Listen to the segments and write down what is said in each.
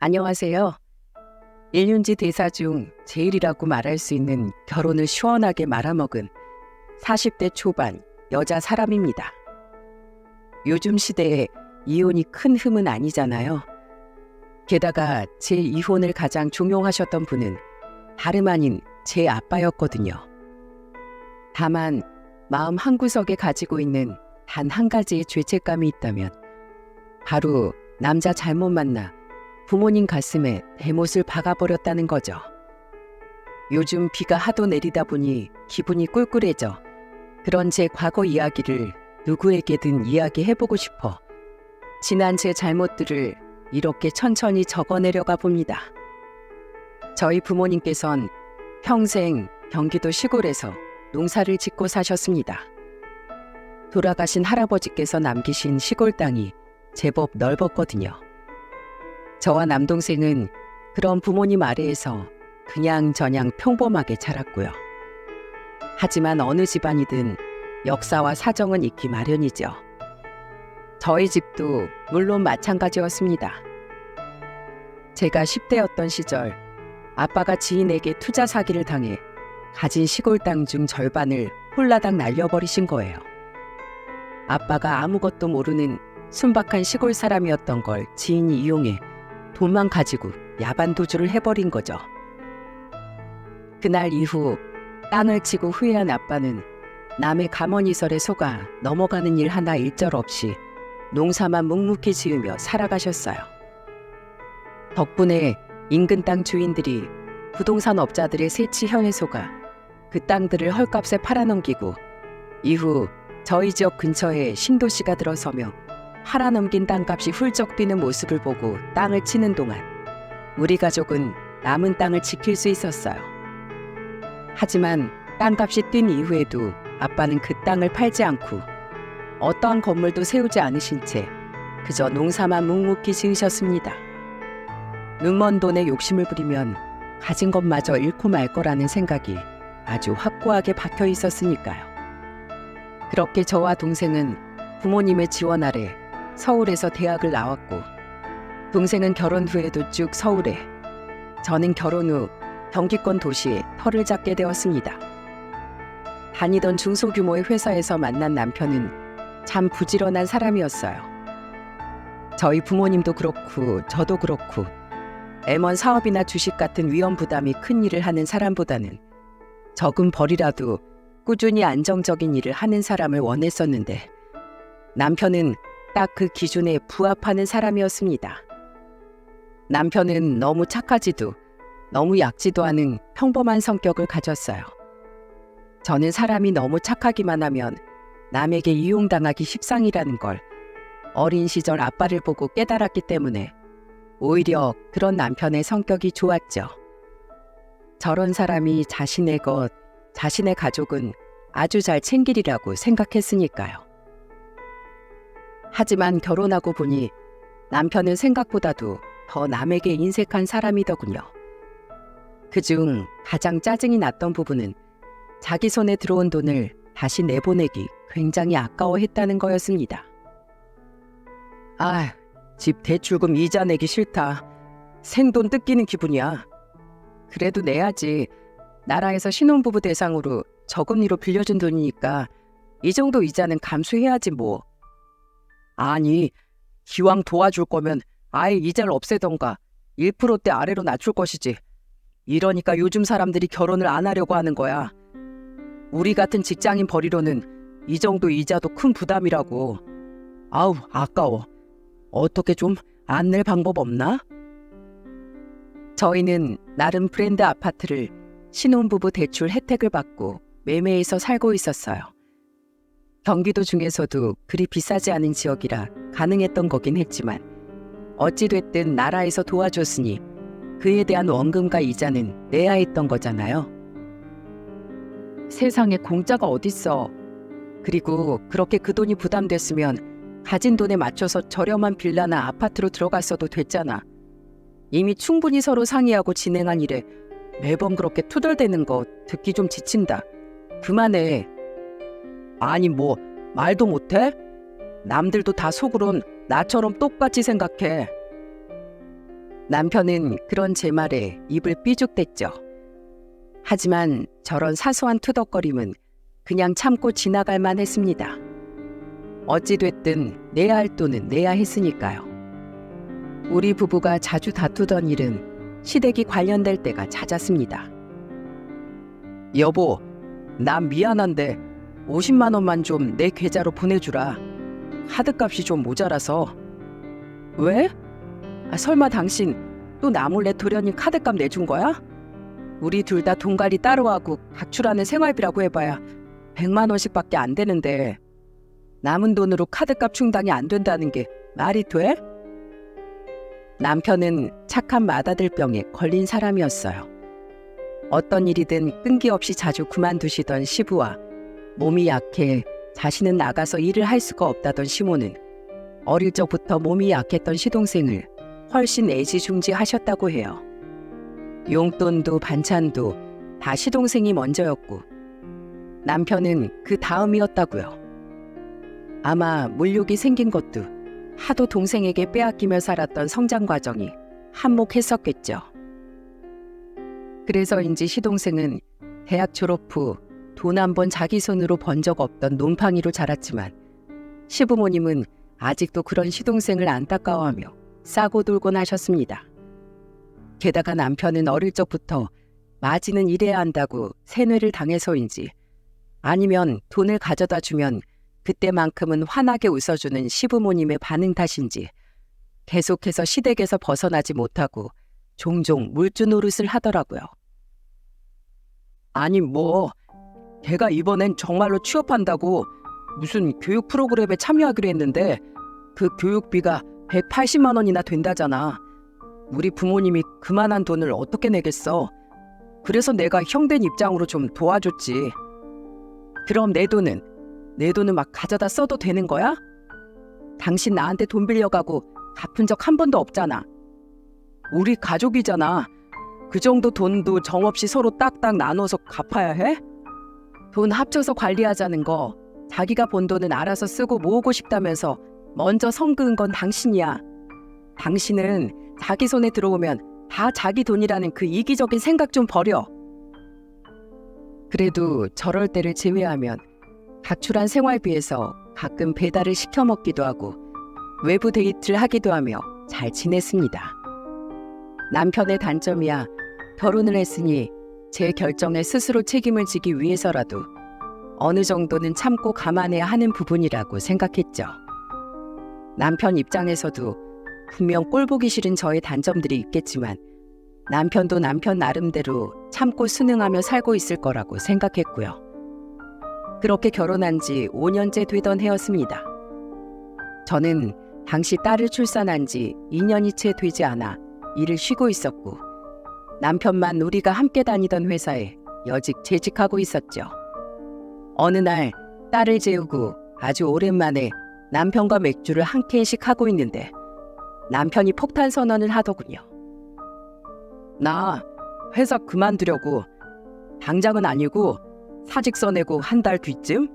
안녕하세요. 일륜지 대사 중 제일이라고 말할 수 있는 결혼을 시원하게 말아먹은 40대 초반 여자 사람입니다. 요즘 시대에 이혼이 큰 흠은 아니잖아요. 게다가 제 이혼을 가장 종용하셨던 분은 다름 아닌 제 아빠였거든요. 다만 마음 한구석에 가지고 있는 단 한 가지의 죄책감이 있다면 바로 남자 잘못 만나 부모님 가슴에 대못을 박아버렸다는 거죠. 요즘 비가 하도 내리다 보니 기분이 꿀꿀해져 그런 제 과거 이야기를 누구에게든 이야기해보고 싶어 지난 제 잘못들을 이렇게 천천히 적어내려가 봅니다. 저희 부모님께선 평생 경기도 시골에서 농사를 짓고 사셨습니다. 돌아가신 할아버지께서 남기신 시골 땅이 제법 넓었거든요. 저와 남동생은 그런 부모님 아래에서 그냥저냥 평범하게 자랐고요. 하지만 어느 집안이든 역사와 사정은 있기 마련이죠. 저희 집도 물론 마찬가지였습니다. 제가 10대였던 시절 아빠가 지인에게 투자 사기를 당해 가진 시골 땅 중 절반을 홀라당 날려버리신 거예요. 아빠가 아무것도 모르는 순박한 시골 사람이었던 걸 지인이 이용해 돈만 가지고 야반도주를 해버린 거죠. 그날 이후 땅을 치고 후회한 아빠는 남의 가머니설에 속아 넘어가는 일 하나 일절없이 농사만 묵묵히 지으며 살아가셨어요. 덕분에 인근 땅 주인들이 부동산 업자들의 세치혀에 속아 그 땅들을 헐값에 팔아넘기고 이후 저희 지역 근처에 신도시가 들어서며 팔아넘긴 땅값이 훌쩍 뛰는 모습을 보고 땅을 치는 동안 우리 가족은 남은 땅을 지킬 수 있었어요. 하지만 땅값이 뛴 이후에도 아빠는 그 땅을 팔지 않고 어떠한 건물도 세우지 않으신 채 그저 농사만 묵묵히 지으셨습니다. 눈먼 돈에 욕심을 부리면 가진 것마저 잃고 말 거라는 생각이 아주 확고하게 박혀 있었으니까요. 그렇게 저와 동생은 부모님의 지원 아래 서울에서 대학을 나왔고 동생은 결혼 후에도 쭉 서울에, 저는 결혼 후 경기권 도시에 터를 잡게 되었습니다. 다니던 중소규모의 회사에서 만난 남편은 참 부지런한 사람이었어요. 저희 부모님도 그렇고 저도 그렇고 M1 사업이나 주식 같은 위험 부담이 큰 일을 하는 사람보다는 적은 벌이라도 꾸준히 안정적인 일을 하는 사람을 원했었는데 남편은 딱 그 기준에 부합하는 사람이었습니다. 남편은 너무 착하지도 너무 약지도 않은 평범한 성격을 가졌어요. 저는 사람이 너무 착하기만 하면 남에게 이용당하기 십상이라는 걸 어린 시절 아빠를 보고 깨달았기 때문에 오히려 그런 남편의 성격이 좋았죠. 저런 사람이 자신의 것, 자신의 가족은 아주 잘 챙기리라고 생각했으니까요. 하지만 결혼하고 보니 남편은 생각보다도 더 남에게 인색한 사람이더군요. 그중 가장 짜증이 났던 부분은 자기 손에 들어온 돈을 다시 내보내기 굉장히 아까워했다는 거였습니다. 집 대출금 이자 내기 싫다. 생돈 뜯기는 기분이야. 그래도 내야지. 나라에서 신혼부부 대상으로 저금리로 빌려준 돈이니까 이 정도 이자는 감수해야지 뭐. 아니, 기왕 도와줄 거면 아예 이자를 없애던가 1%대 아래로 낮출 것이지. 이러니까 요즘 사람들이 결혼을 안 하려고 하는 거야. 우리 같은 직장인 벌이로는 이 정도 이자도 큰 부담이라고. 아우, 아까워. 어떻게 좀 안 낼 방법 없나? 저희는 나름 브랜드 아파트를 신혼부부 대출 혜택을 받고 매매해서 살고 있었어요. 경기도 중에서도 그리 비싸지 않은 지역이라 가능했던 거긴 했지만 어찌됐든 나라에서 도와줬으니 그에 대한 원금과 이자는 내야 했던 거잖아요. 세상에 공짜가 어딨어. 그리고 그렇게 그 돈이 부담됐으면 가진 돈에 맞춰서 저렴한 빌라나 아파트로 들어갔어도 됐잖아. 이미 충분히 서로 상의하고 진행한 일에 매번 그렇게 투덜대는 거 듣기 좀 지친다. 그만해. 아니 뭐 말도 못해? 남들도 다 속으론 나처럼 똑같이 생각해. 남편은 그런 제 말에 입을 삐죽댔죠. 하지만 저런 사소한 투덕거림은 그냥 참고 지나갈만 했습니다. 어찌됐든 내야 할 돈은 내야 했으니까요. 우리 부부가 자주 다투던 일은 시댁이 관련될 때가 잦았습니다. 여보, 난 미안한데 50만 원만 좀 내 계좌로 보내주라. 카드값이 좀 모자라서. 왜? 설마 당신 또 나 몰래 도련님 카드값 내준 거야? 우리 둘 다 돈관리 따로 하고 각출하는 생활비라고 해봐야 100만 원씩밖에 안 되는데 남은 돈으로 카드값 충당이 안 된다는 게 말이 돼? 남편은 착한 맏아들병에 걸린 사람이었어요. 어떤 일이든 끈기 없이 자주 그만두시던 시부와 몸이 약해 자신은 나가서 일을 할 수가 없다던 시모는 어릴 적부터 몸이 약했던 시동생을 훨씬 애지중지하셨다고 해요. 용돈도 반찬도 다 시동생이 먼저였고 남편은 그 다음이었다고요. 아마 물욕이 생긴 것도 하도 동생에게 빼앗기며 살았던 성장 과정이 한몫했었겠죠. 그래서인지 시동생은 대학 졸업 후 돈 한 번 자기 손으로 번 적 없던 놈팡이로 자랐지만 시부모님은 아직도 그런 시동생을 안타까워하며 싸고 돌곤 하셨습니다. 게다가 남편은 어릴 적부터 마지는 일해야 한다고 세뇌를 당해서인지 아니면 돈을 가져다 주면 그때만큼은 환하게 웃어주는 시부모님의 반응 탓인지 계속해서 시댁에서 벗어나지 못하고 종종 물주 노릇을 하더라고요. 아니 걔가 이번엔 정말로 취업한다고 무슨 교육 프로그램에 참여하기로 했는데 그 교육비가 180만 원이나 된다잖아. 우리 부모님이 그만한 돈을 어떻게 내겠어. 그래서 내가 형된 입장으로 좀 도와줬지. 그럼 내 돈은 막 가져다 써도 되는 거야? 당신 나한테 돈 빌려가고 갚은 적 한 번도 없잖아. 우리 가족이잖아. 그 정도 돈도 정없이 서로 딱딱 나눠서 갚아야 해? 돈 합쳐서 관리하자는 거 자기가 번 돈은 알아서 쓰고 모으고 싶다면서 먼저 선 그은 건 당신이야. 당신은 자기 손에 들어오면 다 자기 돈이라는 그 이기적인 생각 좀 버려. 그래도 저럴 때를 제외하면 각출한 생활비에서 가끔 배달을 시켜 먹기도 하고 외부 데이트를 하기도 하며 잘 지냈습니다. 남편의 단점이야 결혼을 했으니 제 결정에 스스로 책임을 지기 위해서라도 어느 정도는 참고 감안해야 하는 부분이라고 생각했죠. 남편 입장에서도 분명 꼴보기 싫은 저의 단점들이 있겠지만 남편도 남편 나름대로 참고 순응하며 살고 있을 거라고 생각했고요. 그렇게 결혼한 지 5년째 되던 해였습니다. 저는 당시 딸을 출산한 지 2년이 채 되지 않아 일을 쉬고 있었고 남편만 우리가 함께 다니던 회사에 여직 재직하고 있었죠. 어느 날 딸을 재우고 아주 오랜만에 남편과 맥주를 한 캔씩 하고 있는데 남편이 폭탄 선언을 하더군요. 나 회사 그만두려고. 당장은 아니고 사직 써내고 한 달 뒤쯤?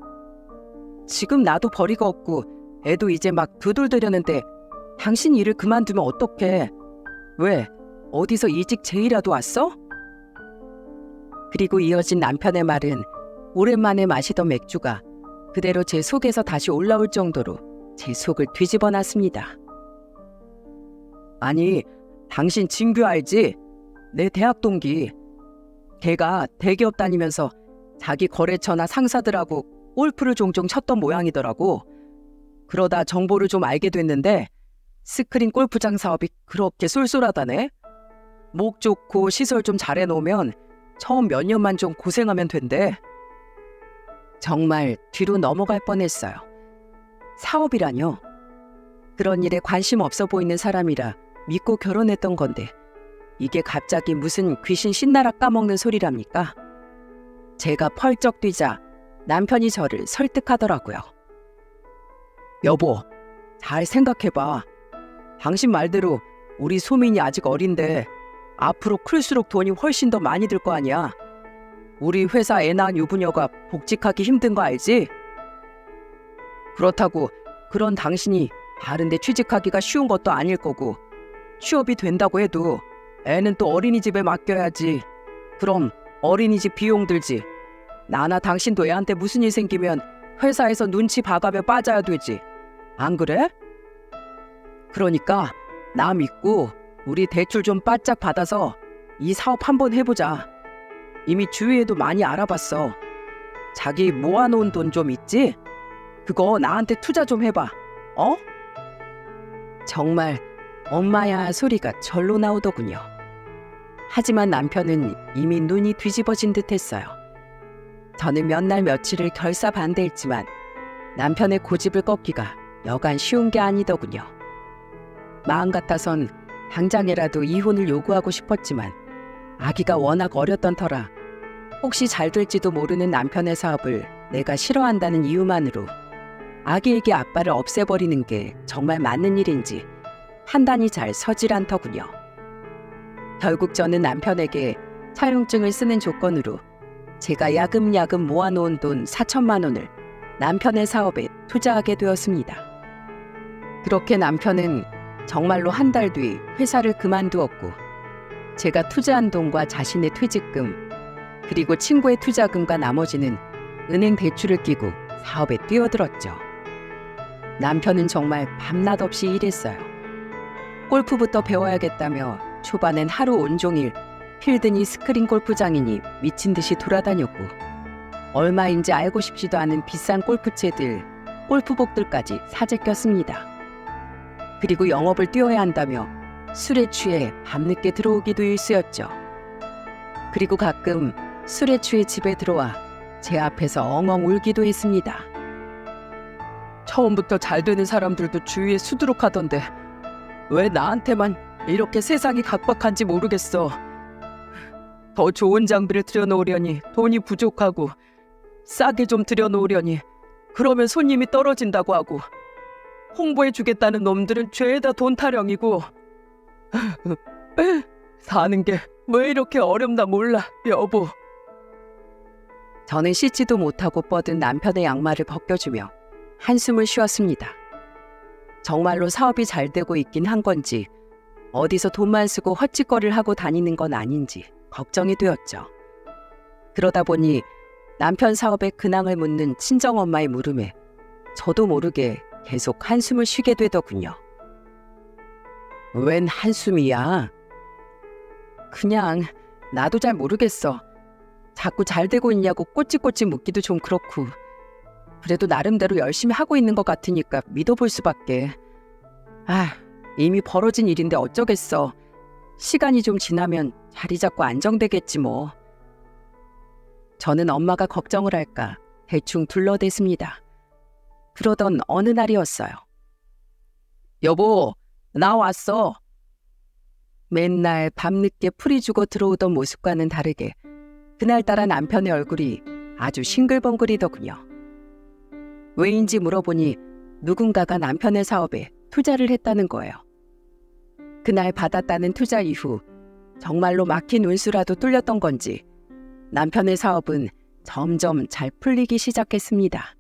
지금 나도 벌이가 없고 애도 이제 막 두들대려는데 당신 일을 그만두면 어떡해? 왜? 어디서 이직 제의라도 왔어? 그리고 이어진 남편의 말은 오랜만에 마시던 맥주가 그대로 제 속에서 다시 올라올 정도로 제 속을 뒤집어 놨습니다. 아니, 당신 진규 알지? 내 대학 동기. 걔가 대기업 다니면서 자기 거래처나 상사들하고 골프를 종종 쳤던 모양이더라고. 그러다 정보를 좀 알게 됐는데 스크린 골프장 사업이 그렇게 쏠쏠하다네. 목 좋고 시설 좀 잘 해놓으면 처음 몇 년만 좀 고생하면 된대. 정말 뒤로 넘어갈 뻔했어요. 사업이라뇨? 그런 일에 관심 없어 보이는 사람이라 믿고 결혼했던 건데 이게 갑자기 무슨 귀신 신나라 까먹는 소리랍니까? 제가 펄쩍 뛰자 남편이 저를 설득하더라고요. 여보, 잘 생각해봐. 당신 말대로 우리 소민이 아직 어린데 앞으로 클수록 돈이 훨씬 더 많이 들 거 아니야. 우리 회사 애 낳은 유부녀가 복직하기 힘든 거 알지? 그렇다고 그런 당신이 다른 데 취직하기가 쉬운 것도 아닐 거고 취업이 된다고 해도 애는 또 어린이집에 맡겨야지. 그럼 어린이집 비용 들지. 나나 당신도 애한테 무슨 일 생기면 회사에서 눈치 봐가며 빠져야 되지. 안 그래? 그러니까 나 믿고 우리 대출 좀 바짝 받아서 이 사업 한번 해보자. 이미 주위에도 많이 알아봤어. 자기 모아놓은 돈 좀 있지? 그거 나한테 투자 좀 해봐. 어? 정말 엄마야 소리가 절로 나오더군요. 하지만 남편은 이미 눈이 뒤집어진 듯 했어요. 저는 몇 날 며칠을 결사반대했지만 남편의 고집을 꺾기가 여간 쉬운 게 아니더군요. 마음 같아선 당장이라도 이혼을 요구하고 싶었지만 아기가 워낙 어렸던 터라 혹시 잘 될지도 모르는 남편의 사업을 내가 싫어한다는 이유만으로 아기에게 아빠를 없애버리는 게 정말 맞는 일인지 판단이 잘 서질 않더군요. 결국 저는 남편에게 차용증을 쓰는 조건으로 제가 야금야금 모아놓은 돈 4천만 원을 남편의 사업에 투자하게 되었습니다. 그렇게 남편은 정말로 한 달 뒤 회사를 그만두었고 제가 투자한 돈과 자신의 퇴직금 그리고 친구의 투자금과 나머지는 은행 대출을 끼고 사업에 뛰어들었죠. 남편은 정말 밤낮 없이 일했어요. 골프부터 배워야겠다며 초반엔 하루 온종일 필드니 스크린 골프장이니 미친 듯이 돌아다녔고 얼마인지 알고 싶지도 않은 비싼 골프채들, 골프복들까지 사재 꼈습니다. 그리고 영업을 뛰어야 한다며 술에 취해 밤늦게 들어오기도 일쑤였죠. 그리고 가끔 술에 취해 집에 들어와 제 앞에서 엉엉 울기도 했습니다. 처음부터 잘 되는 사람들도 주위에 수두룩하던데 왜 나한테만 이렇게 세상이 각박한지 모르겠어. 더 좋은 장비를 들여놓으려니 돈이 부족하고 싸게 좀 들여놓으려니 그러면 손님이 떨어진다고 하고 홍보해주겠다는 놈들은 죄다 돈 타령이고 사는 게 왜 이렇게 어렵나 몰라 여보. 저는 씻지도 못하고 뻗은 남편의 양말을 벗겨주며 한숨을 쉬었습니다. 정말로 사업이 잘 되고 있긴 한 건지 어디서 돈만 쓰고 헛짓거리를 하고 다니는 건 아닌지 걱정이 되었죠. 그러다 보니 남편 사업에 근황을 묻는 친정엄마의 물음에 저도 모르게 계속 한숨을 쉬게 되더군요. 웬 한숨이야? 그냥 나도 잘 모르겠어. 자꾸 잘 되고 있냐고 꼬치꼬치 묻기도 좀 그렇고 그래도 나름대로 열심히 하고 있는 것 같으니까 믿어볼 수밖에. 이미 벌어진 일인데 어쩌겠어. 시간이 좀 지나면 자리 잡고 안정되겠지 뭐. 저는 엄마가 걱정을 할까 대충 둘러댔습니다. 그러던 어느 날이었어요. 여보, 나 왔어. 맨날 밤늦게 풀이 죽어 들어오던 모습과는 다르게 그날따라 남편의 얼굴이 아주 싱글벙글이더군요. 왜인지 물어보니 누군가가 남편의 사업에 투자를 했다는 거예요. 그날 받았다는 투자 이후 정말로 막힌 운수라도 뚫렸던 건지 남편의 사업은 점점 잘 풀리기 시작했습니다.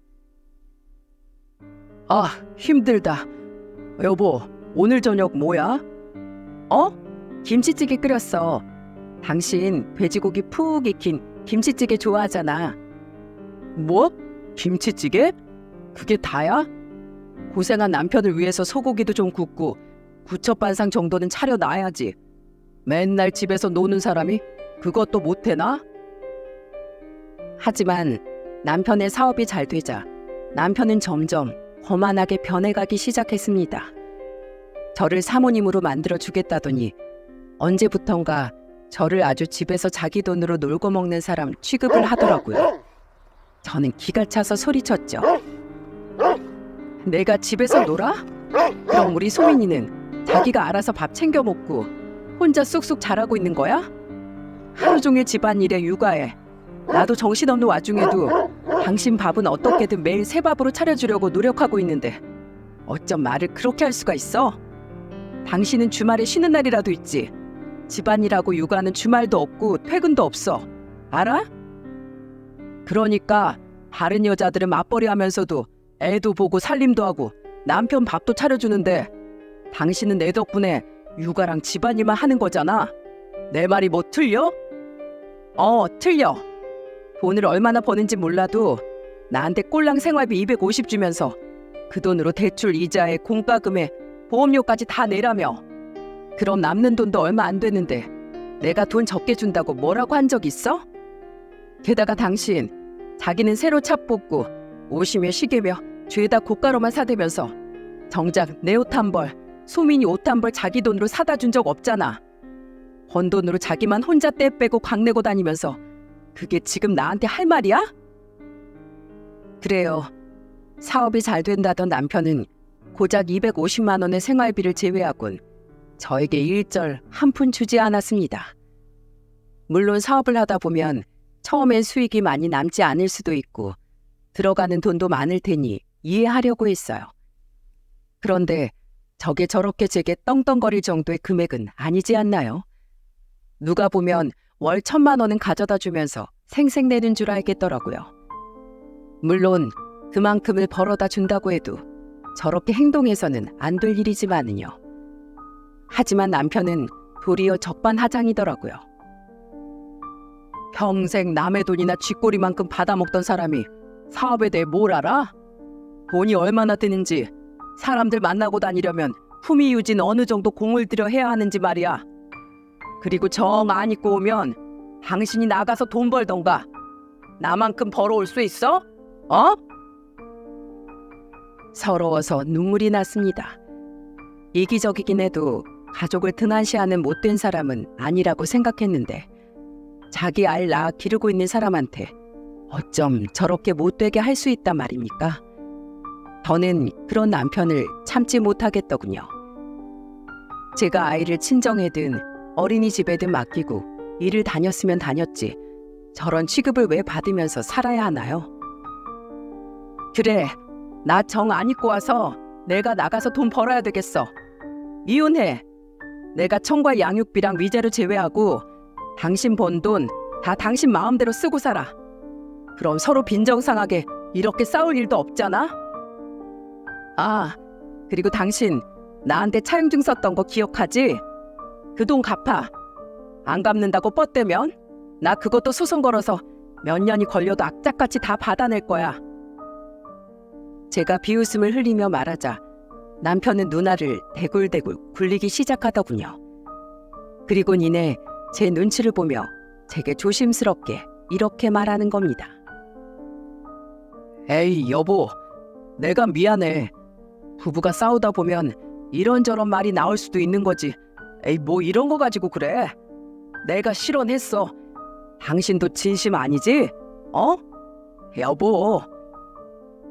힘들다. 여보, 오늘 저녁 뭐야? 김치찌개 끓였어. 당신 돼지고기 푹 익힌 김치찌개 좋아하잖아. 뭐? 김치찌개? 그게 다야? 고생한 남편을 위해서 소고기도 좀 굽고 구첩반상 정도는 차려놔야지. 맨날 집에서 노는 사람이 그것도 못해나? 하지만 남편의 사업이 잘 되자 남편은 점점 거만하게 변해가기 시작했습니다. 저를 사모님으로 만들어주겠다더니 언제부턴가 저를 아주 집에서 자기 돈으로 놀고 먹는 사람 취급을 하더라고요. 저는 기가 차서 소리쳤죠. 내가 집에서 놀아? 그럼 우리 소민이는 자기가 알아서 밥 챙겨 먹고 혼자 쑥쑥 자라고 있는 거야? 하루 종일 집안일에 육아에 나도 정신없는 와중에도 당신 밥은 어떻게든 매일 새 밥으로 차려주려고 노력하고 있는데 어쩜 말을 그렇게 할 수가 있어? 당신은 주말에 쉬는 날이라도 있지. 집안일하고 육아는 주말도 없고 퇴근도 없어. 알아? 그러니까 다른 여자들은 맞벌이 하면서도 애도 보고 살림도 하고 남편 밥도 차려주는데 당신은 내 덕분에 육아랑 집안일만 하는 거잖아. 내 말이 뭐 틀려? 틀려. 돈을 얼마나 버는지 몰라도 나한테 꼴랑 생활비 250 주면서 그 돈으로 대출 이자에 공과금에 보험료까지 다 내라며. 그럼 남는 돈도 얼마 안 되는데 내가 돈 적게 준다고 뭐라고 한 적 있어? 게다가 당신 자기는 새로 차 뽑고 옷이며 시계며 죄다 고가로만 사대면서 정작 내 옷 한 벌, 소민이 옷 한 벌 자기 돈으로 사다 준 적 없잖아. 번 돈으로 자기만 혼자 떼 빼고 광내고 다니면서 그게 지금 나한테 할 말이야? 그래요. 사업이 잘 된다던 남편은 고작 250만 원의 생활비를 제외하곤 저에게 일절 한 푼 주지 않았습니다. 물론 사업을 하다 보면 처음엔 수익이 많이 남지 않을 수도 있고 들어가는 돈도 많을 테니 이해하려고 했어요. 그런데 저게 저렇게 제게 떵떵거릴 정도의 금액은 아니지 않나요? 누가 보면 월 1,000만 원은 가져다 주면서 생색내는 줄 알겠더라고요. 물론 그만큼을 벌어다 준다고 해도 저렇게 행동해서는 안 될 일이지만은요. 하지만 남편은 도리어 적반하장이더라고요. 평생 남의 돈이나 쥐꼬리만큼 받아먹던 사람이 사업에 대해 뭘 알아? 돈이 얼마나 드는지, 사람들 만나고 다니려면 품위 유지는 어느 정도 공을 들여 해야 하는지 말이야. 그리고 정 안 입고 오면 당신이 나가서 돈 벌던가. 나만큼 벌어올 수 있어? 서러워서 눈물이 났습니다. 이기적이긴 해도 가족을 등한시하는 못된 사람은 아니라고 생각했는데 자기 알 낳아 기르고 있는 사람한테 어쩜 저렇게 못되게 할 수 있단 말입니까? 저는 그런 남편을 참지 못하겠더군요. 제가 아이를 친정에든 어린이집에든 맡기고 일을 다녔으면 다녔지 저런 취급을 왜 받으면서 살아야 하나요? 그래, 나 정 안 입고 와서 내가 나가서 돈 벌어야 되겠어. 이혼해. 내가 청과 양육비랑 위자료 제외하고 당신 번 돈 다 당신 마음대로 쓰고 살아. 그럼 서로 빈정상하게 이렇게 싸울 일도 없잖아? 그리고 당신 나한테 차용증 썼던 거 기억하지? 그 돈 갚아. 안 갚는다고 뻗대면 나 그것도 소송 걸어서 몇 년이 걸려도 악착같이 다 받아낼 거야. 제가 비웃음을 흘리며 말하자 남편은 누나를 대굴대굴 굴리기 시작하더군요. 그리고 이내 제 눈치를 보며 제게 조심스럽게 이렇게 말하는 겁니다. 에이 여보, 내가 미안해. 부부가 싸우다 보면 이런저런 말이 나올 수도 있는 거지. 에이 뭐 이런 거 가지고 그래. 내가 실언했어. 당신도 진심 아니지? 여보,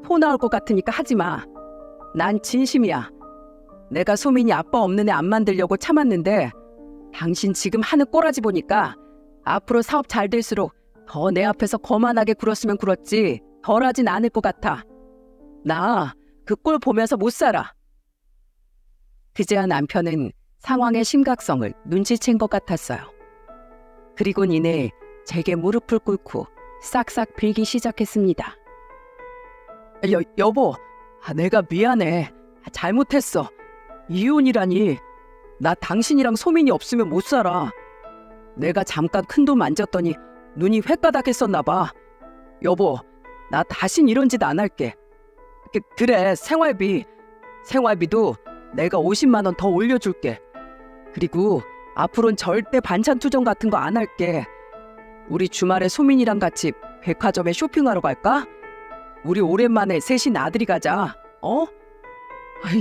토 나올 것 같으니까 하지 마. 난 진심이야. 내가 소민이 아빠 없는 애 안 만들려고 참았는데 당신 지금 하는 꼬라지 보니까 앞으로 사업 잘 될수록 더 내 앞에서 거만하게 굴었으면 굴었지 덜 하진 않을 것 같아. 나 그 꼴 보면서 못 살아. 그제야 남편은 상황의 심각성을 눈치챈 것 같았어요. 그리고 이내 제게 무릎을 꿇고 싹싹 빌기 시작했습니다. 여보, 내가 미안해. 잘못했어. 이혼이라니. 나 당신이랑 소민이 없으면 못 살아. 내가 잠깐 큰돈 만졌더니 눈이 횟가닥했었나 봐. 여보, 나 다신 이런 짓 안 할게. 그래, 생활비도 내가 50만 원 더 올려줄게. 그리고 앞으로는 절대 반찬 투정 같은 거 안 할게. 우리 주말에 소민이랑 같이 백화점에 쇼핑하러 갈까? 우리 오랜만에 셋이 나들이 가자.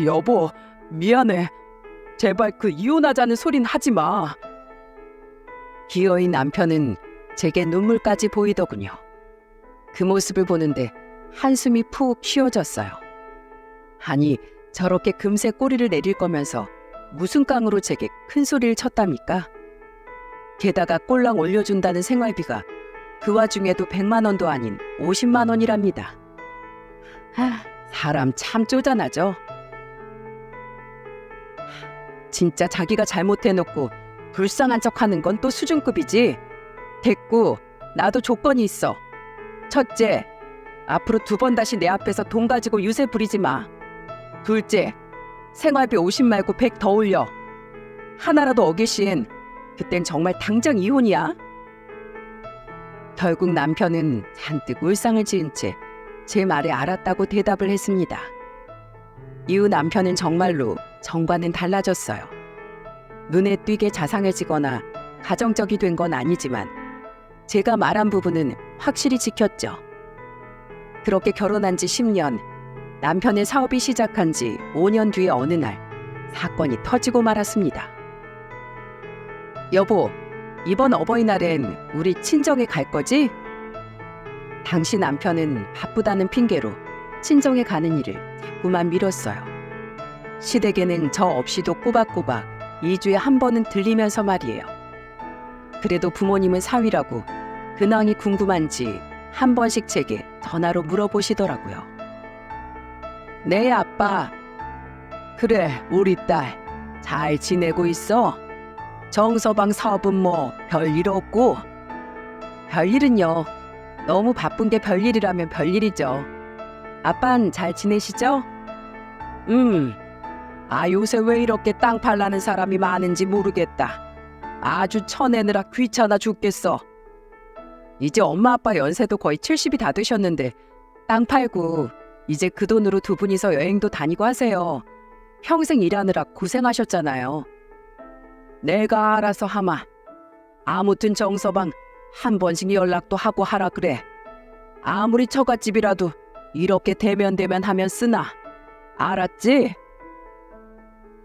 여보, 미안해. 제발 그 이혼하자는 소린 하지 마. 기어이 남편은 제게 눈물까지 보이더군요. 그 모습을 보는데 한숨이 푹 쉬어졌어요. 아니, 저렇게 금세 꼬리를 내릴 거면서 무슨 깡으로 제게 큰 소리를 쳤답니까? 게다가 꼴랑 올려준다는 생활비가 그 와중에도 100만 원도 아닌 50만 원이랍니다. 사람 참 쪼잔하죠. 진짜 자기가 잘못해놓고 불쌍한 척하는 건 또 수준급이지. 됐고, 나도 조건이 있어. 첫째, 앞으로 2번 다시 내 앞에서 돈 가지고 유세 부리지 마. 둘째, 생활비 50 말고 100 더 올려. 하나라도 어길 시엔 그땐 정말 당장 이혼이야. 결국 남편은 잔뜩 울상을 지은 채 제 말에 알았다고 대답을 했습니다. 이후 남편은 정말로 전과는 달라졌어요. 눈에 띄게 자상해지거나 가정적이 된 건 아니지만 제가 말한 부분은 확실히 지켰죠. 그렇게 결혼한 지 10년, 남편의 사업이 시작한 지 5년 뒤의 어느 날 사건이 터지고 말았습니다. 여보, 이번 어버이날엔 우리 친정에 갈 거지? 당시 남편은 바쁘다는 핑계로 친정에 가는 일을 자꾸만 미뤘어요. 시댁에는 저 없이도 꼬박꼬박 2주에 한 번은 들리면서 말이에요. 그래도 부모님은 사위라고 근황이 궁금한지 한 번씩 제게 전화로 물어보시더라고요. 네, 아빠. 그래, 우리 딸 잘 지내고 있어? 정서방 사업은 뭐 별일 없고? 별일은요. 너무 바쁜 게 별일이라면 별일이죠. 아빤 잘 지내시죠? 요새 왜 이렇게 땅 팔라는 사람이 많은지 모르겠다. 아주 쳐내느라 귀찮아 죽겠어. 이제 엄마 아빠 연세도 거의 70이 다 되셨는데 땅 팔고 이제 그 돈으로 두 분이서 여행도 다니고 하세요. 평생 일하느라 고생하셨잖아요. 내가 알아서 하마. 아무튼 정서방 한 번씩 연락도 하고 하라 그래. 아무리 처갓집이라도 이렇게 대면대면 하면 쓰나. 알았지?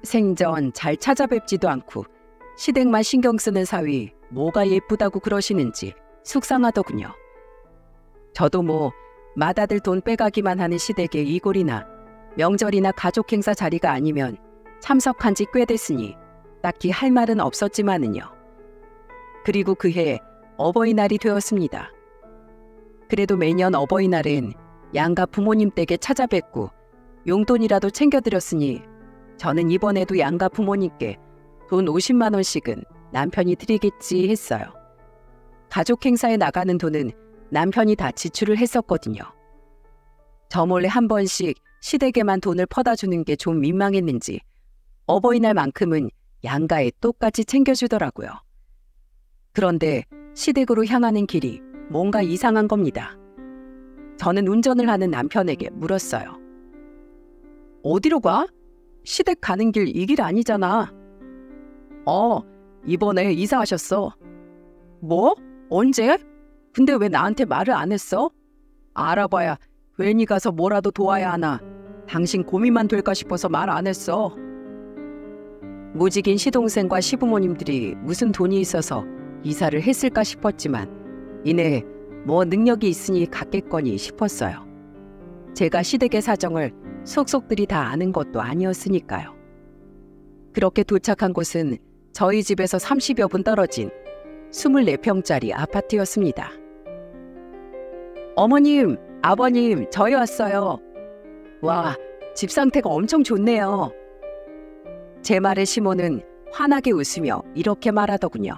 생전 잘 찾아뵙지도 않고 시댁만 신경 쓰는 사위 뭐가 예쁘다고 그러시는지 속상하더군요. 저도 뭐 맏아들 돈 빼가기만 하는 시댁의 이골이나 명절이나 가족 행사 자리가 아니면 참석한 지 꽤 됐으니 딱히 할 말은 없었지만은요. 그리고 그해 어버이날이 되었습니다. 그래도 매년 어버이날엔 양가 부모님 댁에 찾아뵙고 용돈이라도 챙겨드렸으니 저는 이번에도 양가 부모님께 돈 50만 원씩은 남편이 드리겠지 했어요. 가족 행사에 나가는 돈은 남편이 다 지출을 했었거든요. 저 몰래 한 번씩 시댁에만 돈을 퍼다 주는 게 좀 민망했는지 어버이날만큼은 양가에 똑같이 챙겨주더라고요. 그런데 시댁으로 향하는 길이 뭔가 이상한 겁니다. 저는 운전을 하는 남편에게 물었어요. 어디로 가? 시댁 가는 길 이 길 아니잖아. 이번에 이사하셨어. 뭐? 언제? 근데 왜 나한테 말을 안 했어? 알아봐야 괜히 가서 뭐라도 도와야 하나. 당신 고민만 될까 싶어서 말 안 했어. 무직인 시동생과 시부모님들이 무슨 돈이 있어서 이사를 했을까 싶었지만 이내 뭐 능력이 있으니 갔겠거니 싶었어요. 제가 시댁의 사정을 속속들이 다 아는 것도 아니었으니까요. 그렇게 도착한 곳은 저희 집에서 30여 분 떨어진 24평짜리 아파트였습니다. 어머님, 아버님, 저희 왔어요. 와, 집 상태가 엄청 좋네요. 제 말에 시모는 환하게 웃으며 이렇게 말하더군요.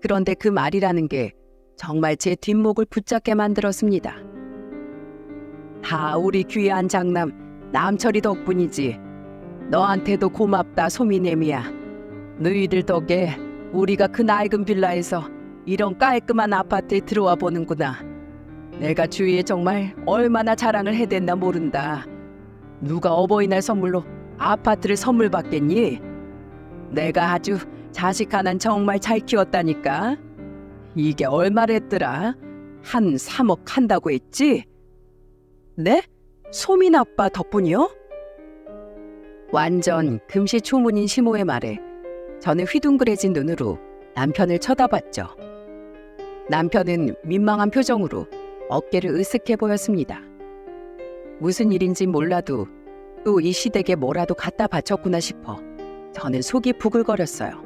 그런데 그 말이라는 게 정말 제 뒷목을 붙잡게 만들었습니다. 다 우리 귀한 장남 남철이 덕분이지. 너한테도 고맙다 소미네미야. 너희들 덕에 우리가 그 낡은 빌라에서 이런 깔끔한 아파트에 들어와 보는구나. 내가 주위에 정말 얼마나 자랑을 해댔나 모른다. 누가 어버이날 선물로 아파트를 선물 받겠니? 내가 아주 자식 하나는 정말 잘 키웠다니까. 이게 얼마랬더라? 한 3억 한다고 했지? 네? 소민 아빠 덕분이요? 완전 금시초문인 시모의 말에 저는 휘둥그레진 눈으로 남편을 쳐다봤죠. 남편은 민망한 표정으로 어깨를 으쓱해 보였습니다. 무슨 일인지 몰라도 또 이 시댁에 뭐라도 갖다 바쳤구나 싶어 저는 속이 부글거렸어요.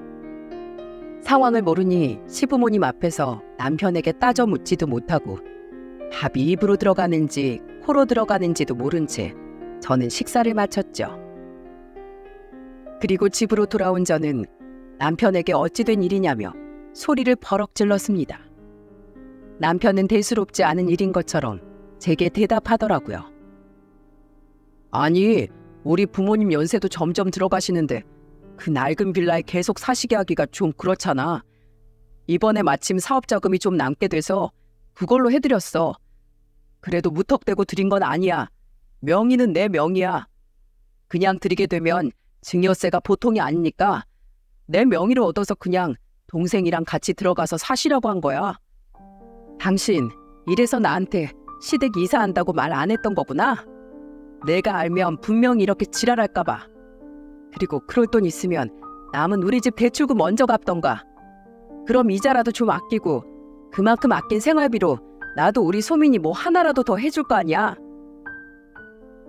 상황을 모르니 시부모님 앞에서 남편에게 따져 묻지도 못하고 밥이 입으로 들어가는지 코로 들어가는지도 모른 채 저는 식사를 마쳤죠. 그리고 집으로 돌아온 저는 남편에게 어찌 된 일이냐며 소리를 버럭 질렀습니다. 남편은 대수롭지 않은 일인 것처럼 제게 대답하더라고요. 아니, 우리 부모님 연세도 점점 들어가시는데 그 낡은 빌라에 계속 사시게 하기가 좀 그렇잖아. 이번에 마침 사업 자금이 좀 남게 돼서 그걸로 해드렸어. 그래도 무턱대고 드린 건 아니야. 명의는 내 명의야. 그냥 드리게 되면 증여세가 보통이 아니니까 내 명의를 얻어서 그냥 동생이랑 같이 들어가서 사시라고 한 거야. 당신 이래서 나한테 시댁 이사한다고 말 안 했던 거구나. 내가 알면 분명히 이렇게 지랄할까 봐. 그리고 그럴 돈 있으면 남은 우리 집 대출금 먼저 갚던가. 그럼 이자라도 좀 아끼고 그만큼 아낀 생활비로 나도 우리 소민이 뭐 하나라도 더 해줄 거 아니야.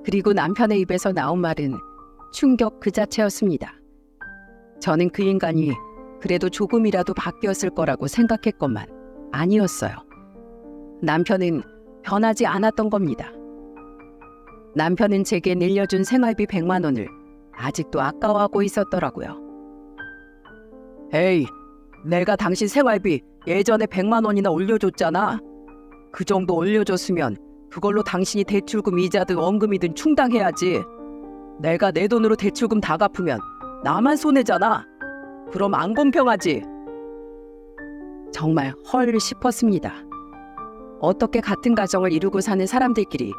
그리고 남편의 입에서 나온 말은 충격 그 자체였습니다. 저는 그 인간이 그래도 조금이라도 바뀌었을 거라고 생각했건만 아니었어요. 남편은 변하지 않았던 겁니다. 남편은 제게 늘려준 생활비 100만 원을 아직도 아까워하고 있었더라고요. 에이, 내가 당신 생활비 예전에 100만 원이나 올려줬잖아. 그 정도 올려줬으면 그걸로 당신이 대출금 이자든 원금이든 충당해야지. 내가 내 돈으로 대출금 다 갚으면 나만 손해잖아. 그럼 안 공평하지. 정말 헐 싶었습니다. 어떻게 같은 가정을 이루고 사는 사람들끼리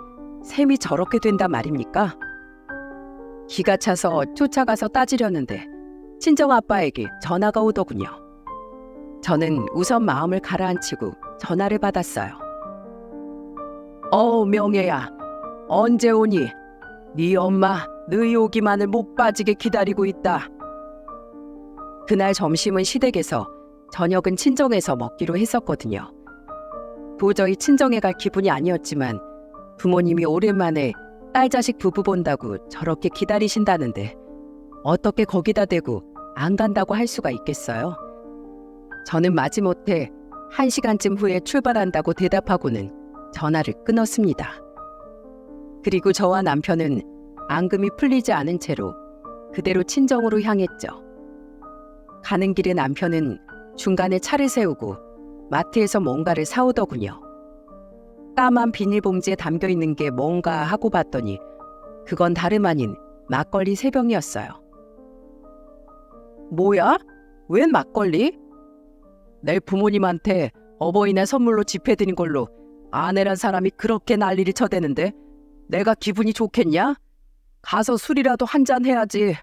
셈이 저렇게 된단 말입니까? 기가 차서 쫓아가서 따지려는데 친정아빠에게 전화가 오더군요. 저는 우선 마음을 가라앉히고 전화를 받았어요. 명예야, 언제 오니? 네 엄마 너희 오기만을 못 빠지게 기다리고 있다. 그날 점심은 시댁에서 저녁은 친정에서 먹기로 했었거든요. 도저히 친정에 갈 기분이 아니었지만 부모님이 오랜만에 딸 자식 부부 본다고 저렇게 기다리신다는데 어떻게 거기다 대고 안 간다고 할 수가 있겠어요? 저는 마지못해 1시간쯤 후에 출발한다고 대답하고는 전화를 끊었습니다. 그리고 저와 남편은 앙금이 풀리지 않은 채로 그대로 친정으로 향했죠. 가는 길에 남편은 중간에 차를 세우고 마트에서 뭔가를 사오더군요. 까만 비닐봉지에 담겨있는 게 뭔가 하고 봤더니 그건 다름 아닌 막걸리 3병이었어요. 뭐야? 웬 막걸리? 내 부모님한테 어버이날 선물로 집해드린 걸로 아내란 사람이 그렇게 난리를 쳐대는데 내가 기분이 좋겠냐? 가서 술이라도 한잔 해야지.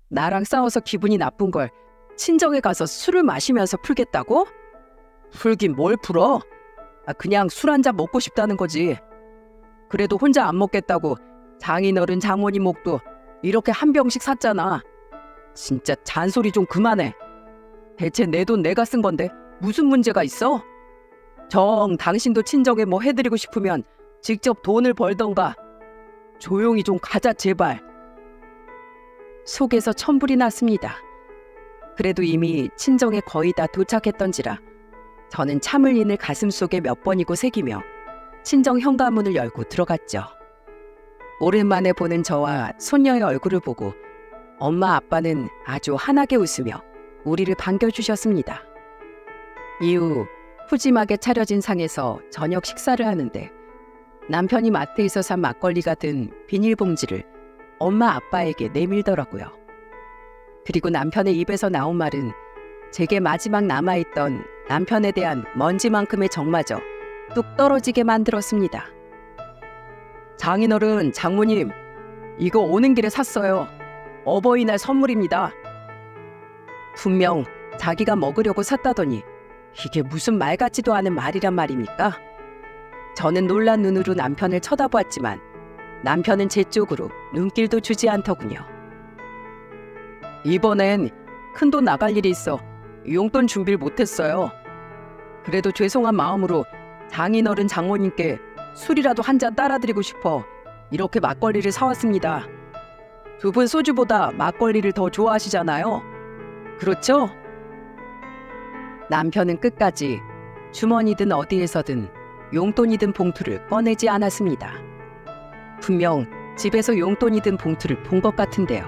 나랑 싸워서 기분이 나쁜 걸 친정에 가서 술을 마시면서 풀겠다고? 풀긴 뭘 풀어? 그냥 술 한잔 먹고 싶다는 거지. 그래도 혼자 안 먹겠다고 장인어른 장모님 목도 이렇게 한 병씩 샀잖아. 진짜 잔소리 좀 그만해. 대체 내 돈 내가 쓴 건데 무슨 문제가 있어? 당신도 친정에 뭐 해드리고 싶으면 직접 돈을 벌던가. 조용히 좀 가자 제발. 속에서 천불이 났습니다. 그래도 이미 친정에 거의 다 도착했던지라 저는 참을 인을 가슴속에 몇 번이고 새기며 친정 현관문을 열고 들어갔죠. 오랜만에 보는 저와 손녀의 얼굴을 보고 엄마 아빠는 아주 환하게 웃으며 우리를 반겨주셨습니다. 이후 푸짐하게 차려진 상에서 저녁 식사를 하는데 남편이 마트에서 산 막걸리가 든 비닐봉지를 엄마 아빠에게 내밀더라고요. 그리고 남편의 입에서 나온 말은 제게 마지막 남아있던 남편에 대한 먼지만큼의 정마저 뚝 떨어지게 만들었습니다. 장인어른, 장모님, 이거 오는 길에 샀어요. 어버이날 선물입니다. 분명 자기가 먹으려고 샀다더니 이게 무슨 말 같지도 않은 말이란 말입니까? 저는 놀란 눈으로 남편을 쳐다보았지만 남편은 제 쪽으로 눈길도 주지 않더군요. 이번엔 큰돈 나갈 일이 있어 용돈 준비를 못했어요. 그래도 죄송한 마음으로 장인어른 장모님께 술이라도 한 잔 따라드리고 싶어 이렇게 막걸리를 사왔습니다. 두 분 소주보다 막걸리를 더 좋아하시잖아요. 그렇죠? 남편은 끝까지 주머니든 어디에서든 용돈이든 봉투를 꺼내지 않았습니다. 분명 집에서 용돈이든 봉투를 본 것 같은데요.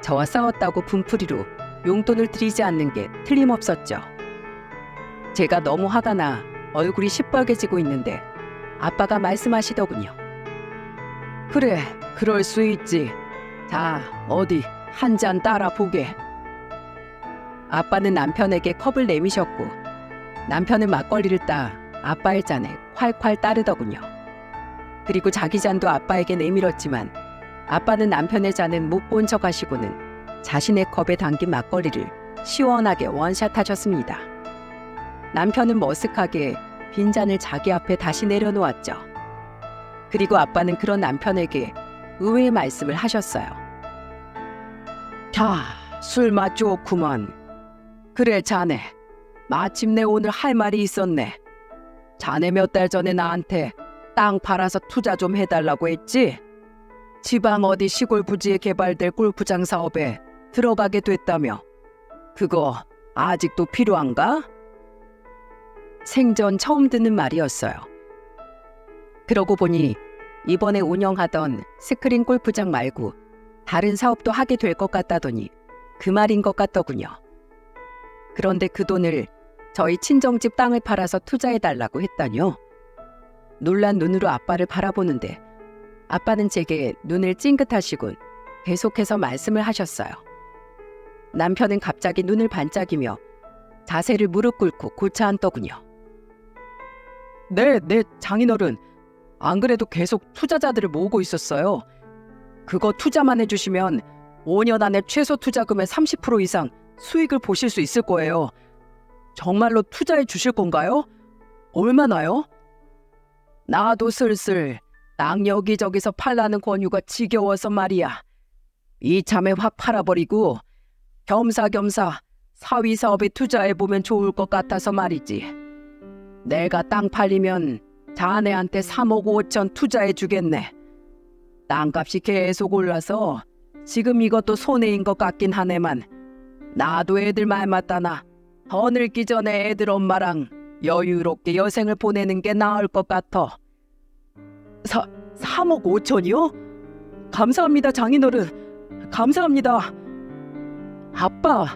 저와 싸웠다고 분풀이로 용돈을 드리지 않는 게 틀림없었죠. 제가 너무 화가 나 얼굴이 시뻘개지고 있는데 아빠가 말씀하시더군요. 그래, 그럴 수 있지. 자, 어디 한 잔 따라 보게. 아빠는 남편에게 컵을 내미셨고 남편은 막걸리를 따 아빠의 잔에 콸콸 따르더군요. 그리고 자기 잔도 아빠에게 내밀었지만 아빠는 남편의 잔은 못 본 척 하시고는 자신의 컵에 담긴 막걸리를 시원하게 원샷하셨습니다. 남편은 머쓱하게 빈잔을 자기 앞에 다시 내려놓았죠. 그리고 아빠는 그런 남편에게 의외의 말씀을 하셨어요. 자, 술맛 좋구먼. 그래 자네, 마침내 오늘 할 말이 있었네. 자네 몇 달 전에 나한테 땅 팔아서 투자 좀 해달라고 했지? 지방 어디 시골 부지에 개발될 골프장 사업에 들어가게 됐다며. 그거 아직도 필요한가? 생전 처음 듣는 말이었어요. 그러고 보니 이번에 운영하던 스크린 골프장 말고 다른 사업도 하게 될 것 같다더니 그 말인 것 같더군요. 그런데 그 돈을 저희 친정집 땅을 팔아서 투자해달라고 했다뇨. 놀란 눈으로 아빠를 바라보는데 아빠는 제게 눈을 찡긋하시곤 계속해서 말씀을 하셨어요. 남편은 갑자기 눈을 반짝이며 자세를 무릎 꿇고 고차 앉더군요. 네, 장인어른. 안 그래도 계속 투자자들을 모으고 있었어요. 그거 투자만 해주시면 5년 안에 최소 투자금의 30% 이상 수익을 보실 수 있을 거예요. 정말로 투자해 주실 건가요? 얼마나요? 나도 슬슬 땅 여기저기서 팔라는 권유가 지겨워서 말이야. 이참에 확 팔아버리고 겸사겸사 사위 사업에 투자해보면 좋을 것 같아서 말이지. 내가 땅 팔리면 자네한테 3억 5천 투자해주겠네. 땅값이 계속 올라서 지금 이것도 손해인 것 같긴 하네만 나도 애들 말 맞다나 더 늙기 전에 애들 엄마랑 여유롭게 여생을 보내는 게 나을 것 같아. 3억 5천이요? 감사합니다 장인어른. 감사합니다. 아빠.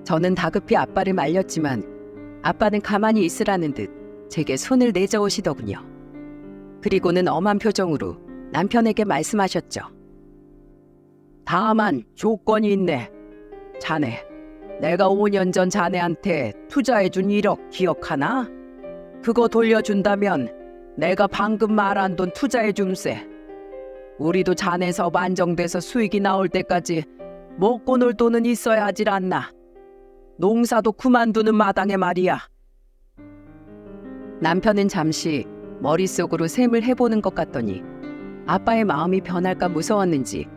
저는 다급히 아빠를 말렸지만 아빠는 가만히 있으라는 듯 제게 손을 내저으시더군요. 그리고는 엄한 표정으로 남편에게 말씀하셨죠. 다만 조건이 있네. 자네, 내가 5년 전 자네한테 투자해준 1억 기억하나? 그거 돌려준다면 내가 방금 말한 돈 투자해줌세. 우리도 자네 사업 안정돼서 수익이 나올 때까지 먹고 놀 돈은 있어야 하질 않나. 농사도 그만두는 마당에 말이야. 남편은 잠시 머릿속으로 셈을 해보는 것 같더니 아빠의 마음이 변할까 무서웠는지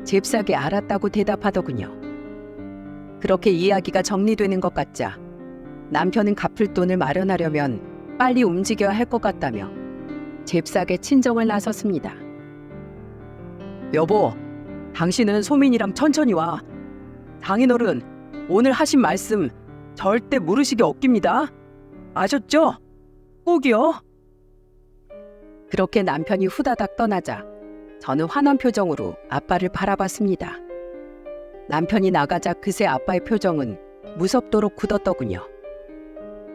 잽싸게 알았다고 대답하더군요. 그렇게 이야기가 정리되는 것 같자 남편은 갚을 돈을 마련하려면 빨리 움직여야 할 것 같다며 잽싸게 친정을 나섰습니다. 여보, 당신은 소민이랑 천천히 와. 장인어른, 오늘 하신 말씀 절대 무르시게 없깁니다. 아셨죠? 꼭이요. 그렇게 남편이 후다닥 떠나자 저는 환한 표정으로 아빠를 바라봤습니다. 남편이 나가자 그새 아빠의 표정은 무섭도록 굳었더군요.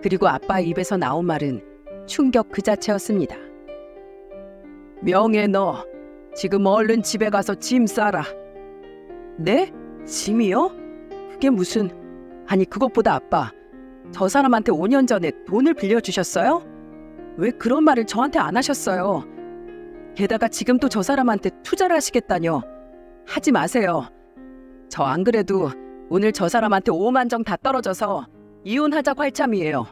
그리고 아빠의 입에서 나온 말은 충격 그 자체였습니다. 명예 너 지금 얼른 집에 가서 짐 싸라. 네? 짐이요? 그게 무슨... 아니 그것보다 아빠, 저 사람한테 5년 전에 돈을 빌려주셨어요? 왜 그런 말을 저한테 안 하셨어요? 게다가 지금 또 저 사람한테 투자를 하시겠다뇨. 하지 마세요. 저 안 그래도 오늘 저 사람한테 5만 정 다 떨어져서 이혼하자고 할 참이에요.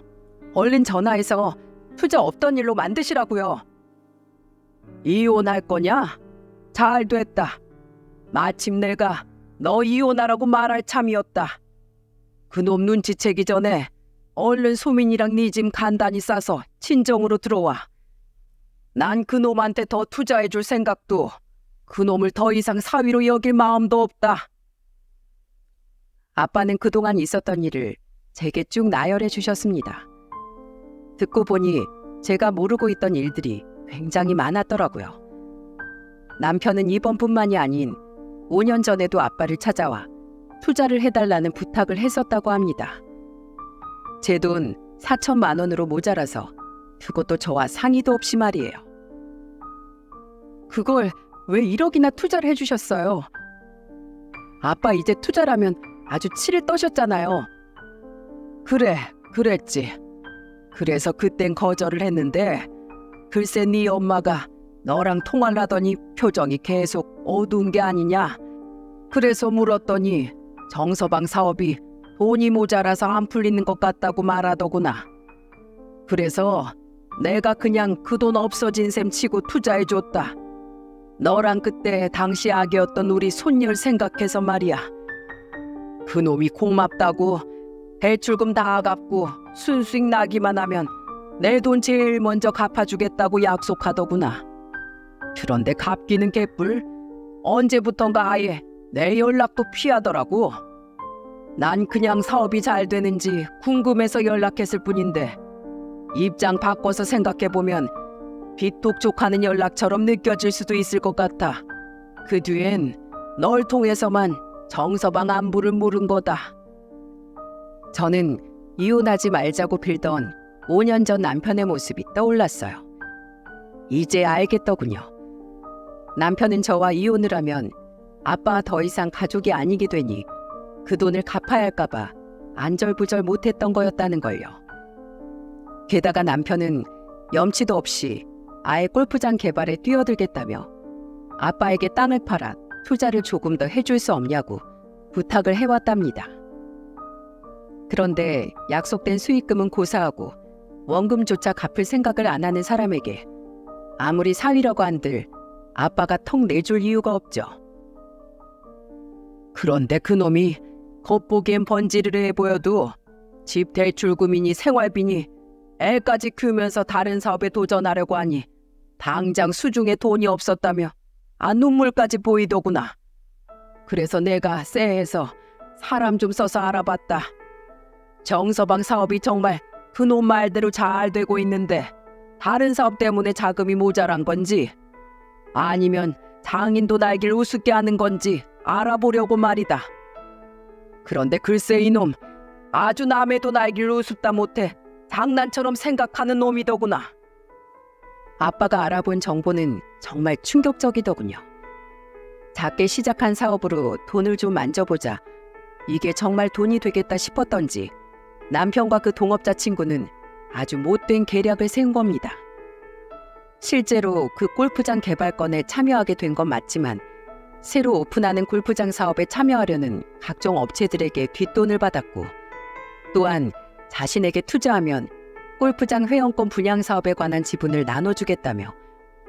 얼른 전화해서 투자 없던 일로 만드시라고요. 이혼할 거냐? 잘 됐다. 마침 내가 너 이혼하라고 말할 참이었다. 그놈 눈치채기 전에 얼른 소민이랑 네 짐 간단히 싸서 친정으로 들어와. 난 그놈한테 더 투자해줄 생각도 그놈을 더 이상 사위로 여길 마음도 없다. 아빠는 그동안 있었던 일을 제게 쭉 나열해 주셨습니다. 듣고 보니 제가 모르고 있던 일들이 굉장히 많았더라고요. 남편은 이번뿐만이 아닌 5년 전에도 아빠를 찾아와 투자를 해달라는 부탁을 했었다고 합니다. 제 돈 4천만 원으로 모자라서 그것도 저와 상의도 없이 말이에요. 그걸 왜 1억이나 투자를 해주셨어요? 아빠 이제 투자라면 아주 치를 떠셨잖아요. 그래, 그랬지. 그래서 그땐 거절을 했는데 글쎄 네 엄마가 너랑 통화를 하더니 표정이 계속 어두운 게 아니냐. 그래서 물었더니 정서방 사업이 돈이 모자라서 안 풀리는 것 같다고 말하더구나. 그래서 내가 그냥 그 돈 없어진 셈 치고 투자해줬다. 너랑 그때 당시 아기였던 우리 손녀를 생각해서 말이야. 그놈이 고맙다고 대출금 다 갚고 순수익 나기만 하면 내 돈 제일 먼저 갚아주겠다고 약속하더구나. 그런데 갚기는 개뿔. 언제부턴가 아예 내 연락도 피하더라고. 난 그냥 사업이 잘 되는지 궁금해서 연락했을 뿐인데 입장 바꿔서 생각해보면 빚독촉하는 연락처럼 느껴질 수도 있을 것 같아. 그 뒤엔 널 통해서만 정서방 안부를 물은 거다. 저는 이혼하지 말자고 빌던 5년 전 남편의 모습이 떠올랐어요. 이제 알겠더군요. 남편은 저와 이혼을 하면 아빠가 더 이상 가족이 아니게 되니 그 돈을 갚아야 할까봐 안절부절 못했던 거였다는 걸요. 게다가 남편은 염치도 없이 아예 골프장 개발에 뛰어들겠다며 아빠에게 땅을 팔아 투자를 조금 더 해줄 수 없냐고 부탁을 해왔답니다. 그런데 약속된 수익금은 고사하고 원금조차 갚을 생각을 안 하는 사람에게 아무리 사위라고 한들 아빠가 턱 내줄 이유가 없죠. 그런데 그놈이 겉보기엔 번지르르해 보여도 집 대출금이니 생활비니 애까지 키우면서 다른 사업에 도전하려고 하니 당장 수중에 돈이 없었다며 눈물까지 보이더구나. 그래서 내가 쎄해서 사람 좀 써서 알아봤다. 정서방 사업이 정말 그놈 말대로 잘 되고 있는데 다른 사업 때문에 자금이 모자란 건지 아니면 장인도 날길 우습게 하는 건지 알아보려고 말이다. 그런데 글쎄 이놈 아주 남의 돈 알길 우습다 못해 장난처럼 생각하는 놈이더구나. 아빠가 알아본 정보는 정말 충격적이더군요. 작게 시작한 사업으로 돈을 좀 만져보자 이게 정말 돈이 되겠다 싶었던지 남편과 그 동업자 친구는 아주 못된 계략을 세운 겁니다. 실제로 그 골프장 개발건에 참여하게 된 건 맞지만 새로 오픈하는 골프장 사업에 참여하려는 각종 업체들에게 뒷돈을 받았고 또한 자신에게 투자하면 골프장 회원권 분양 사업에 관한 지분을 나눠주겠다며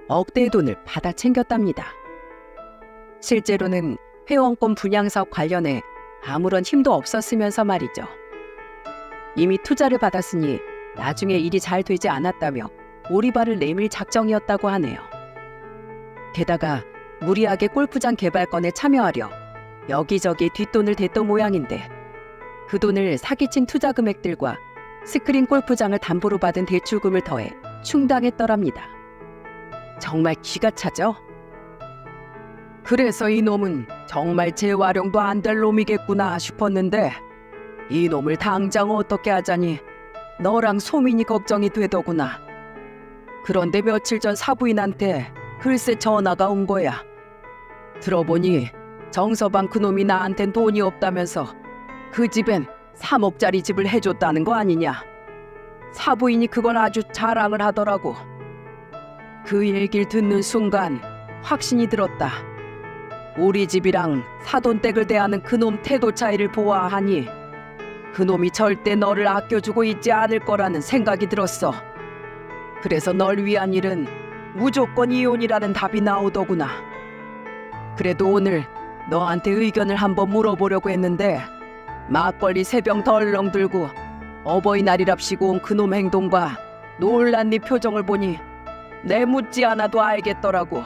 억대의 돈을 받아 챙겼답니다. 실제로는 회원권 분양 사업 관련해 아무런 힘도 없었으면서 말이죠. 이미 투자를 받았으니 나중에 일이 잘 되지 않았다며 오리발을 내밀 작정이었다고 하네요. 게다가 무리하게 골프장 개발건에 참여하려 여기저기 뒷돈을 댔던 모양인데 그 돈을 사기친 투자 금액들과 스크린 골프장을 담보로 받은 대출금을 더해 충당했더랍니다. 정말 기가 차죠? 그래서 이놈은 정말 재활용도 안 될 놈이겠구나 싶었는데 이놈을 당장 어떻게 하자니 너랑 소민이 걱정이 되더구나. 그런데 며칠 전 사부인한테 글쎄 전화가 온 거야. 들어보니 정서방 그놈이 나한텐 돈이 없다면서 그 집엔 3억짜리 집을 해줬다는 거 아니냐. 사부인이 그걸 아주 자랑을 하더라고. 그 얘기를 듣는 순간 확신이 들었다. 우리 집이랑 사돈댁을 대하는 그놈 태도 차이를 보아하니 그놈이 절대 너를 아껴주고 있지 않을 거라는 생각이 들었어. 그래서 널 위한 일은 무조건 이혼이라는 답이 나오더구나. 그래도 오늘 너한테 의견을 한번 물어보려고 했는데 막걸리 3병 덜렁 들고 어버이날이랍시고 온 그놈 행동과 놀란 네 표정을 보니 내 묻지 않아도 알겠더라고.